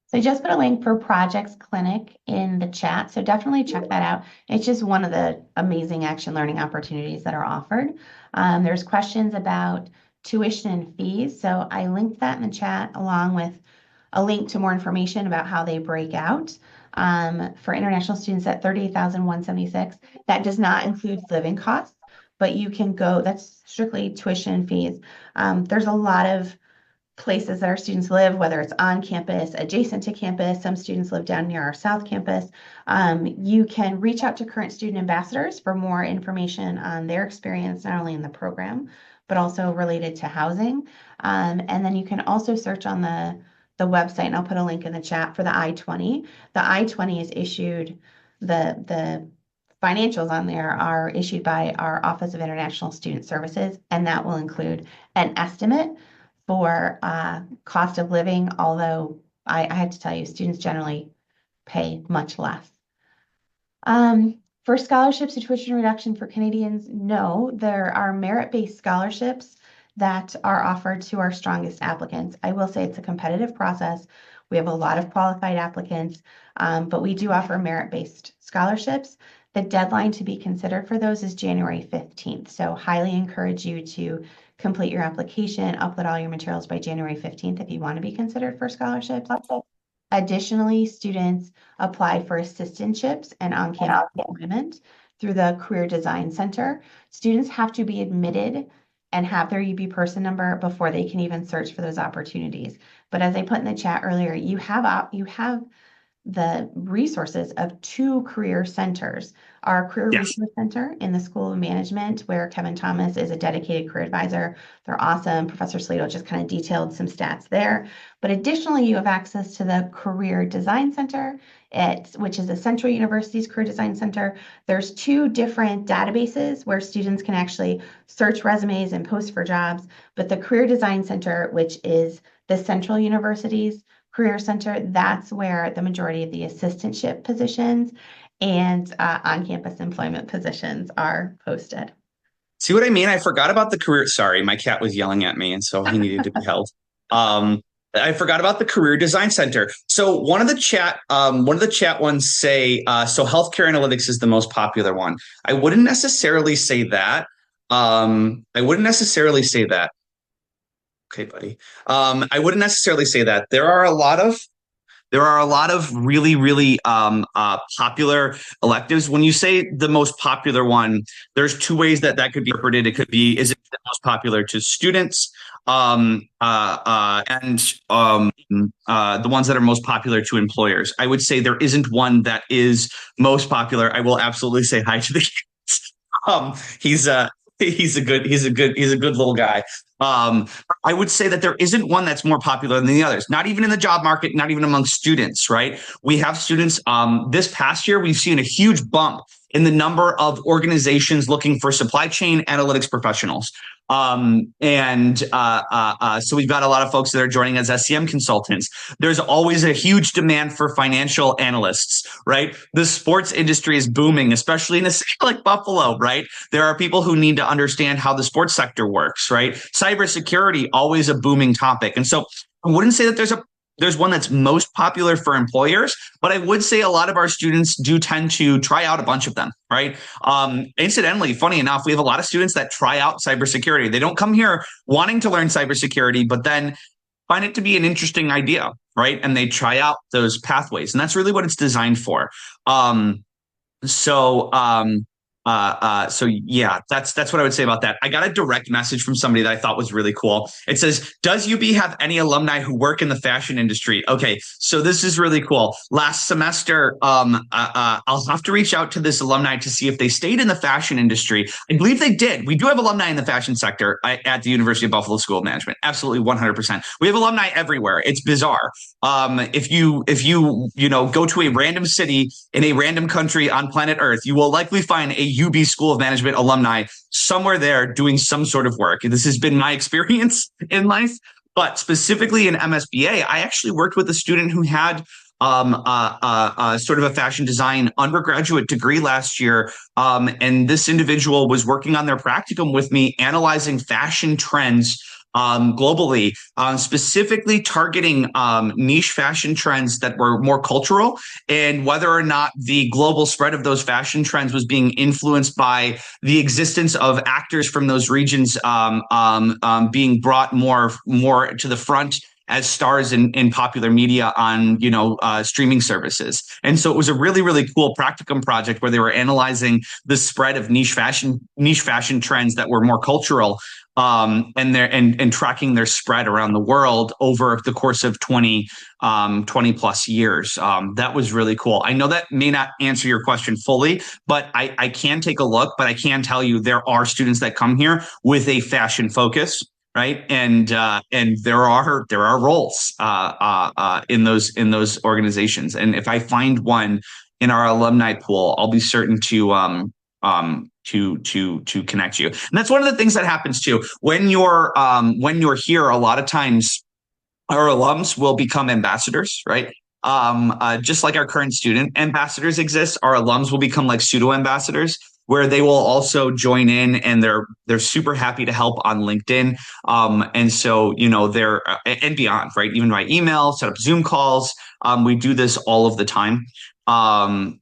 So I just put a link for Projects Clinic in the chat. So definitely check that out. It's just one of the amazing action learning opportunities that are offered. There's questions about tuition and fees. So I linked that in the chat along with a link to more information about how they break out. For international students at $38,176, that does not include living costs, but you can go, that's strictly tuition and fees. There's a lot of places that our students live, whether it's on campus, adjacent to campus. Some students live down near our South Campus. You can reach out to current student ambassadors for more information on their experience, not only in the program, but also related to housing. And then you can also search on the website, and I'll put a link in the chat for the I-20. The I-20 is issued, the financials on there are issued by our Office of International Student Services, and that will include an estimate for cost of living, although I have to tell you, students generally pay much less. For scholarships and tuition reduction for Canadians, no, there are merit-based scholarships that are offered to our strongest applicants. I will say it's a competitive process. We have a lot of qualified applicants, but we do offer merit-based scholarships. The deadline to be considered for those is January 15th. So highly encourage you to complete your application, upload all your materials by January 15th if you want to be considered for scholarships. Additionally, students apply for assistantships and on-campus employment through the Career Design Center. Students have to be admitted and have their UB person number before they can even search for those opportunities. But as I put in the chat earlier, you have the resources of 2 career centers. Our Career Resource Center in the School of Management, where Kevin Thomas is a dedicated career advisor. They're awesome. Professor Sellitto just kind of detailed some stats there. But additionally, you have access to the Career Design Center, which is a Central University's Career Design Center. There's 2 different databases where students can actually search resumes and post for jobs. But the Career Design Center, which is the Central University's Career Center, that's where the majority of the assistantship positions and on-campus employment positions are posted. See what I mean? I forgot about the career. Sorry, my cat was yelling at me, and so he needed to be held. I forgot about the Career Design Center. So one of the chat ones say, so healthcare analytics is the most popular one. I wouldn't necessarily say that. Okay, buddy. I wouldn't necessarily say that. There are a lot of really, really popular electives. When you say the most popular one, there's 2 ways that could be interpreted. It could be, is it the most popular to students, and the ones that are most popular to employers. I would say there isn't one that is most popular. I will absolutely say hi to the kids. He's a good little guy. I would say that there isn't one that's more popular than the others, not even in the job market, not even among students, right? We have students, this past year, we've seen a huge bump in the number of organizations looking for supply chain analytics professionals. So we've got a lot of folks that are joining as SCM consultants. There's always a huge demand for financial analysts, right? The sports industry is booming, especially in a city like Buffalo, right? There are people who need to understand how the sports sector works, right? Cybersecurity, always a booming topic. And so I wouldn't say that there's one that's most popular for employers, but I would say a lot of our students do tend to try out a bunch of them, right? Incidentally, funny enough, we have a lot of students that try out cybersecurity. They don't come here wanting to learn cybersecurity, but then find it to be an interesting idea, right? And they try out those pathways, and that's really what it's designed for. So yeah, that's what I would say about that. I got a direct message from somebody that I thought was really cool. It says, does UB have any alumni who work in the fashion industry? Okay, so this is really cool. Last semester, I'll have to reach out to this alumni to see if they stayed in the fashion industry. I believe they did. We do have alumni in the fashion sector at the University of Buffalo School of Management. Absolutely 100%. We have alumni everywhere. It's bizarre. If you go to a random city in a random country on planet Earth, you will likely find a UB School of Management alumni somewhere there doing some sort of work. This has been my experience in life, but specifically in MSBA, I actually worked with a student who had sort of a fashion design undergraduate degree last year. And this individual was working on their practicum with me, analyzing fashion trends globally, specifically targeting niche fashion trends that were more cultural, and whether or not the global spread of those fashion trends was being influenced by the existence of actors from those regions being brought more to the front as stars in popular media on streaming services. And so it was a really, really cool practicum project where they were analyzing the spread of niche fashion trends that were more cultural, and tracking their spread around the world over the course of 20 plus years. That was really cool. I know that may not answer your question fully, but I can take a look. But I can tell you there are students that come here with a fashion focus, right? And there are roles in those organizations. And if I find one in our alumni pool, I'll be certain to connect you. And that's one of the things that happens too when you're here. A lot of times, our alums will become ambassadors, right? Just like our current student ambassadors exist, our alums will become like pseudo ambassadors, where they will also join in, and they're super happy to help on LinkedIn. And so, they're and beyond, right? Even by email, set up Zoom calls. We do this all of the time. And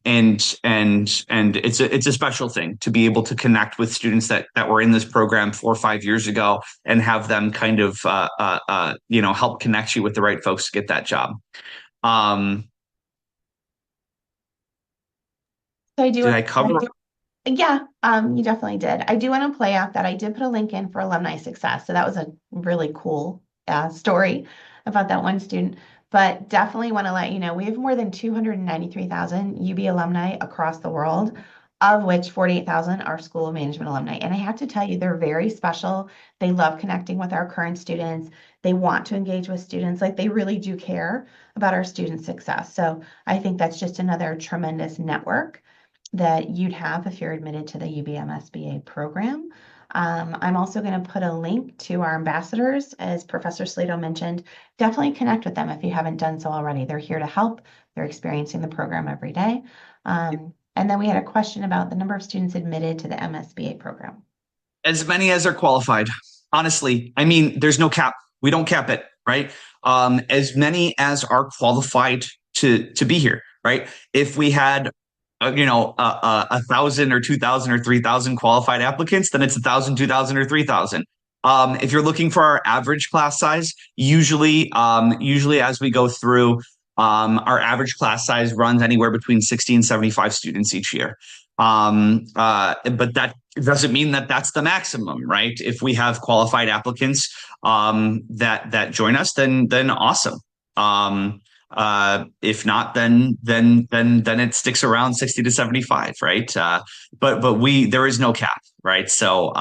it's a special thing to be able to connect with students that were in this program 4 or 5 years ago, and have them kind of help connect you with the right folks to get that job. So I do. Did I cover? Yeah, you definitely did. I do want to play off that. I did put a link in for alumni success. So that was a really cool story about that one student. But definitely want to let you know, we have more than 293,000 UB alumni across the world, of which 48,000 are School of Management alumni. And I have to tell you, they're very special. They love connecting with our current students. They want to engage with students. Like, they really do care about our student success. So I think that's just another tremendous network that you'd have if you're admitted to the UB MSBA program. I'm also going to put a link to our ambassadors, as Professor Sellitto mentioned. Definitely connect with them if you haven't done so already. They're here to help. They're experiencing the program every day. And then we had a question about the number of students admitted to the MSBA program. As many as are qualified. Honestly, I mean, there's no cap. We don't cap it, right? As many as are qualified to be here, right? If we had 1,000 or 2,000 or 3,000 qualified applicants, then it's 1,000, 2,000, or 3,000. If you're looking for our average class size, usually as we go through, our average class size runs anywhere between 60 and 75 students each year. But that doesn't mean that that's the maximum, right? If we have qualified applicants that join us, then awesome. If not, then it sticks around 60 to 75, right? But there is no cap, right? So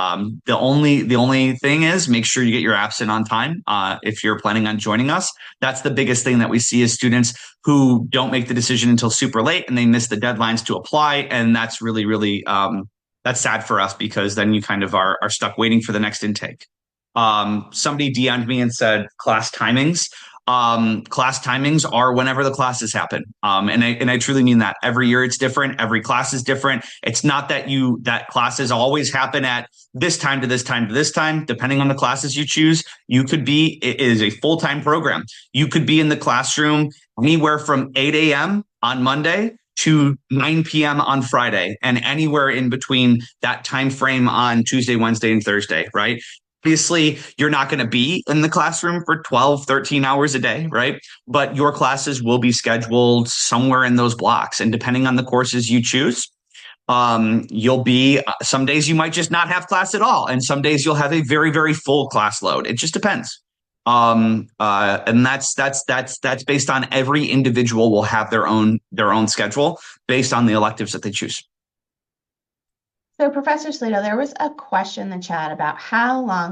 the only thing is, make sure you get your apps in on time. If you're planning on joining us, that's the biggest thing that we see is students who don't make the decision until super late, and they miss the deadlines to apply, and that's really, really that's sad for us, because then you kind of are stuck waiting for the next intake. Somebody DM'd me and said class timings. Class timings are whenever the classes happen. And I truly mean that. Every year it's different. Every class is different. It's not that classes always happen at this time to this time to this time, depending on the classes you choose. It is a full-time program. You could be in the classroom anywhere from 8 a.m. on Monday to 9 p.m. on Friday, and anywhere in between that time frame on Tuesday, Wednesday, and Thursday, right? Obviously, you're not going to be in the classroom for 12, 13 hours a day, right? But your classes will be scheduled somewhere in those blocks. And depending on the courses you choose, you'll be, some days you might just not have class at all. And some days you'll have a very, very full class load. It just depends. And that's based on, every individual will have their own schedule based on the electives that they choose. So Professor Sellitto, there was a question in the chat about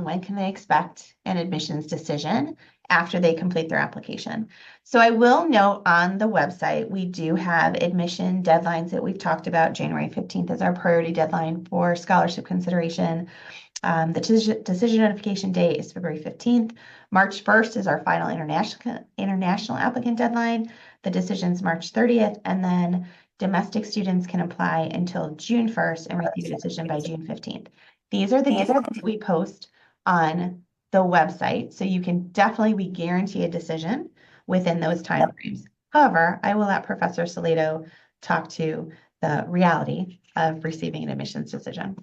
when can they expect an admissions decision after they complete their application. So I will note, on the website, we do have admission deadlines that we've talked about. January 15th is our priority deadline for scholarship consideration. The decision notification date is February 15th. March 1st is our final international applicant deadline. The decision's March 30th, and then domestic students can apply until June 1st and receive a decision by June 15th. These are the dates that we post on the website, so you can definitely be guaranteed a decision within those time frames. However, I will let Professor Sellitto talk to the reality of receiving an admissions decision.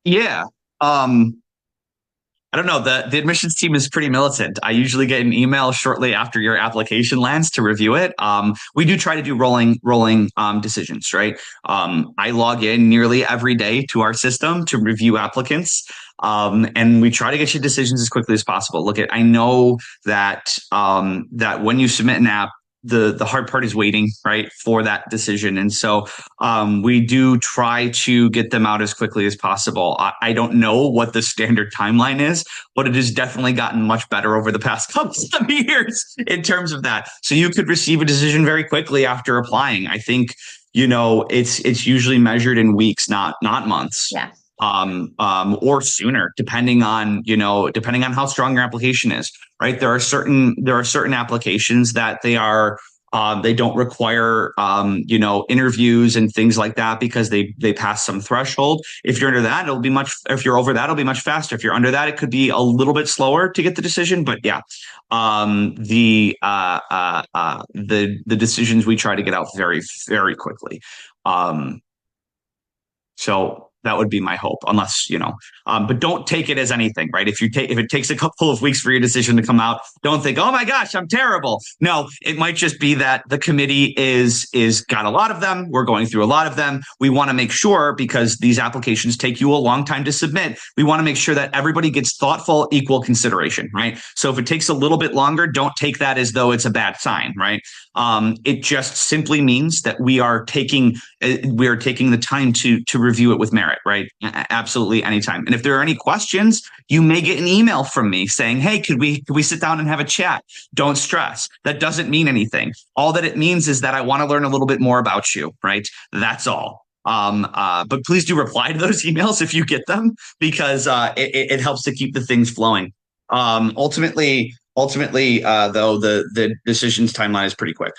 Yeah. I don't know. The admissions team is pretty militant. I usually get an email shortly after your application lands to review it. We do try to do rolling decisions, right? I log in nearly every day to our system to review applicants. And we try to get you decisions as quickly as possible. I know that that when you submit an app, the hard part is waiting, right, for that decision. And so we do try to get them out as quickly as possible. I don't know what the standard timeline is, but it has definitely gotten much better over the past couple of years in terms of that. So you could receive a decision very quickly after applying. I think, it's usually measured in weeks, not months. Yes. Or sooner, depending on how strong your application is, right? There are certain applications that they don't require, interviews and things like that because they pass some threshold. If you're under that, if you're over that, it'll be much faster. If you're under that, it could be a little bit slower to get the decision, but yeah, the decisions we try to get out very, very quickly. So that would be my hope, unless, but don't take it as anything, right? If it takes a couple of weeks for your decision to come out, don't think, oh my gosh, I'm terrible. No, it might just be that the committee is got a lot of them. We're going through a lot of them. We want to make sure, because these applications take you a long time to submit, we want to make sure that everybody gets thoughtful, equal consideration, right? So if it takes a little bit longer, don't take that as though it's a bad sign, right? It just simply means that we are taking the time to review it with merit, right? Absolutely, anytime. And if there are any questions, you may get an email from me saying, hey, could we sit down and have a chat? Don't stress. That doesn't mean anything. All that it means is that I want to learn a little bit more about you, right? That's all. But please do reply to those emails if you get them, because it helps to keep the things flowing. Ultimately, though, the decisions timeline is pretty quick.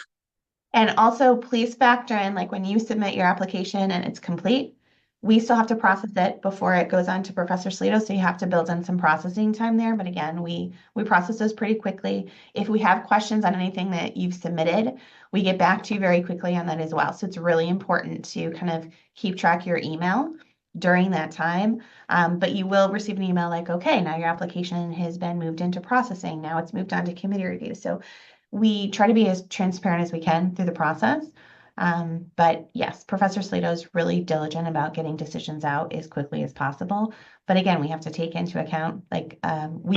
And also, please factor in, when you submit your application and it's complete, we still have to process it before it goes on to Professor Sellitto, so you have to build in some processing time there. But again, we process those pretty quickly. If we have questions on anything that you've submitted, we get back to you very quickly on that as well. So it's really important to kind of keep track of your email during that time. But you will receive an email okay, now your application has been moved into processing. Now it's moved on to committee review. So we try to be as transparent as we can through the process. But yes, Professor Sellitto is really diligent about getting decisions out as quickly as possible. But again, we have to take into account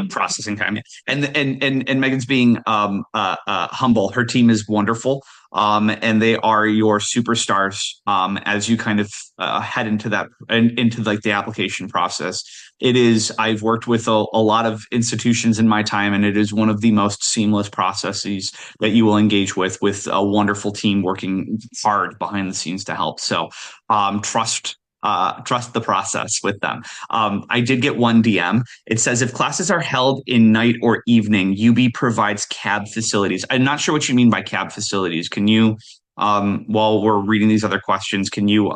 processing time. And Megan's being humble. Her team is wonderful. And they are your superstars as you kind of head into the application process. I've worked with a lot of institutions in my time, and it is one of the most seamless processes that you will engage with a wonderful team working hard behind the scenes to help. So trust the process with them. I did get one DM. It says, if classes are held in night or evening, UB provides cab facilities. I'm not sure what you mean by cab facilities. Can you, while we're reading these other questions, can you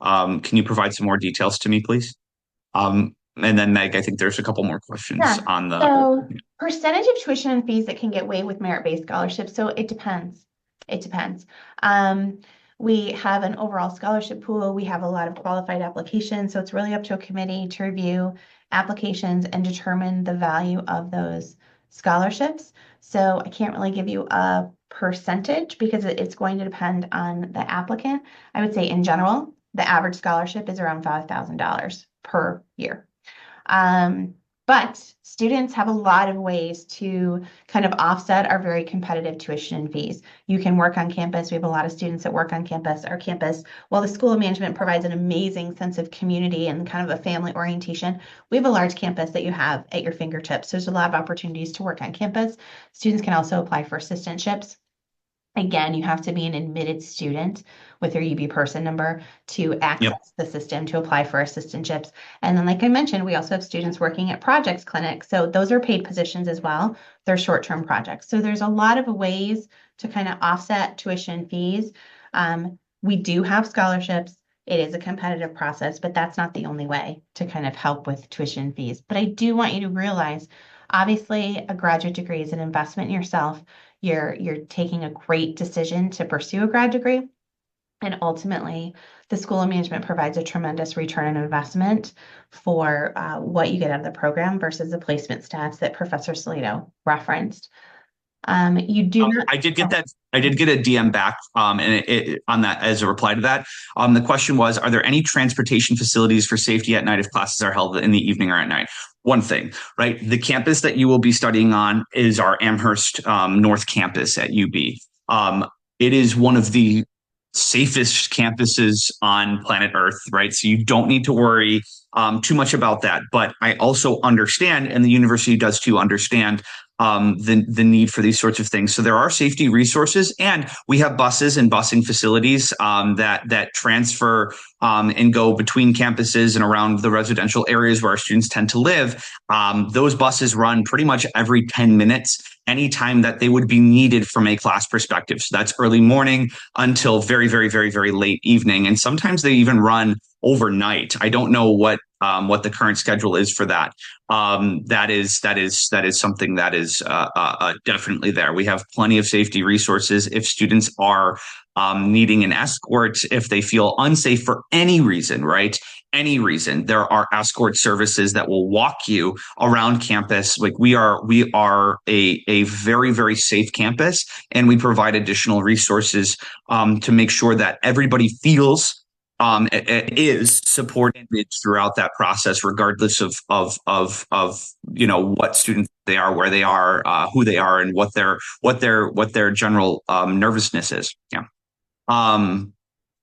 provide some more details to me, please? And then Meg, I think there's a couple more questions on the. So percentage of tuition and fees that can get waived with merit-based scholarships. So it depends. We have an overall scholarship pool. We have a lot of qualified applications. So it's really up to a committee to review applications and determine the value of those scholarships. So I can't really give you a percentage because it's going to depend on the applicant. I would say in general, the average scholarship is around $5,000 per year. But students have a lot of ways to kind of offset our very competitive tuition and fees. You can work on campus. We have a lot of students that work on campus. Our campus, while the School of Management provides an amazing sense of community and kind of a family orientation, we have a large campus that you have at your fingertips. There's a lot of opportunities to work on campus. Students can also apply for assistantships Again, you have to be an admitted student with your UB person number to access the system to apply for assistantships. And then, like I mentioned, we also have students working at projects clinics. So those are paid positions as well. They're short-term projects. So there's a lot of ways to kind of offset tuition fees. We do have scholarships. It is a competitive process, but that's not the only way to kind of help with tuition fees. But I do want you to realize, obviously, a graduate degree is an investment in yourself. You're taking a great decision to pursue a grad degree. And ultimately, the School of Management provides a tremendous return on investment for what you get out of the program versus the placement stats that Professor Sellitto referenced. You do not. I did get that. I did get a DM back and on that as a reply to that. The question was, are there any transportation facilities for safety at night if classes are held in the evening or at night? One thing, right? The campus that you will be studying on is our Amherst North campus at UB. It is one of the safest campuses on planet Earth, right? So you don't need to worry too much about that. But I also understand, and the university does too, understand the need for these sorts of things. So there are safety resources, and we have buses and busing facilities that transfer and go between campuses and around the residential areas where our students tend to live. Those buses run pretty much every 10 minutes, anytime that they would be needed from a class perspective. So that's early morning until very, very, very, very late evening. And sometimes they even run overnight. I don't know what the current schedule is for that. That is something that is definitely there. We have plenty of safety resources if students are needing an escort, if they feel unsafe for any reason, right? Any reason. There are escort services that will walk you around campus. Like we are a very, very safe campus, and we provide additional resources to make sure that everybody feels it is supported throughout that process, regardless of what students they are, where they are, who they are, and what their general nervousness is. Yeah.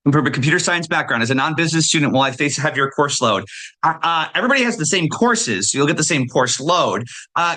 From a computer science background, as a non-business student, will I face a heavier course load? Everybody has the same courses, so you'll get the same course load.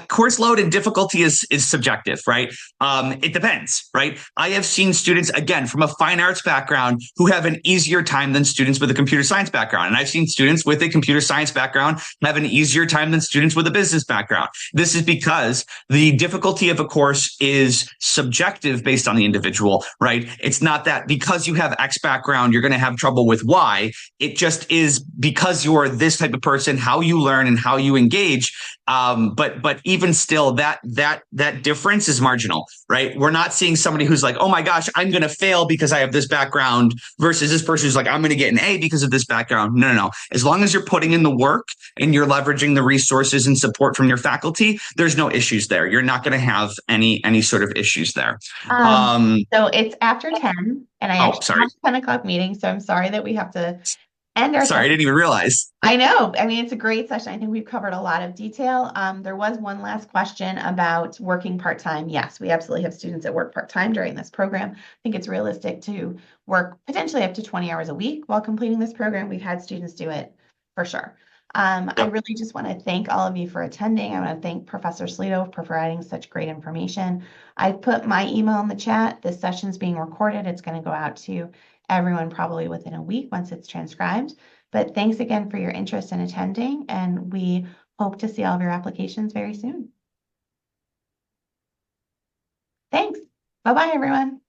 Course load and difficulty is subjective, right? It depends, right? I have seen students, again, from a fine arts background who have an easier time than students with a computer science background. And I've seen students with a computer science background have an easier time than students with a business background. This is because the difficulty of a course is subjective based on the individual, right? It's not that because you have X background, you're going to have trouble with Y. It just is because you're this type of person, how you learn and how you engage. But even still, that difference is marginal, right? We're not seeing somebody who's like, oh my gosh, I'm going to fail because I have this background versus this person who's like, I'm going to get an A because of this background. No. As long as you're putting in the work and you're leveraging the resources and support from your faculty, there's no issues there. You're not going to have any sort of issues there. So it's after 10, and I actually have a 10 o'clock meeting, so I'm sorry that we have to end our Sorry, I didn't even realize. I know. I mean, it's a great session. I think we've covered a lot of detail. There was one last question about working part-time. Yes, we absolutely have students that work part-time during this program. I think it's realistic to work potentially up to 20 hours a week while completing this program. We've had students do it for sure. I really just want to thank all of you for attending. I want to thank Professor Sellitto for providing such great information. I've put my email in the chat. This session's being recorded. It's going to go out to everyone probably within a week once it's transcribed. But thanks again for your interest in attending, and we hope to see all of your applications very soon. Thanks. Bye-bye, everyone.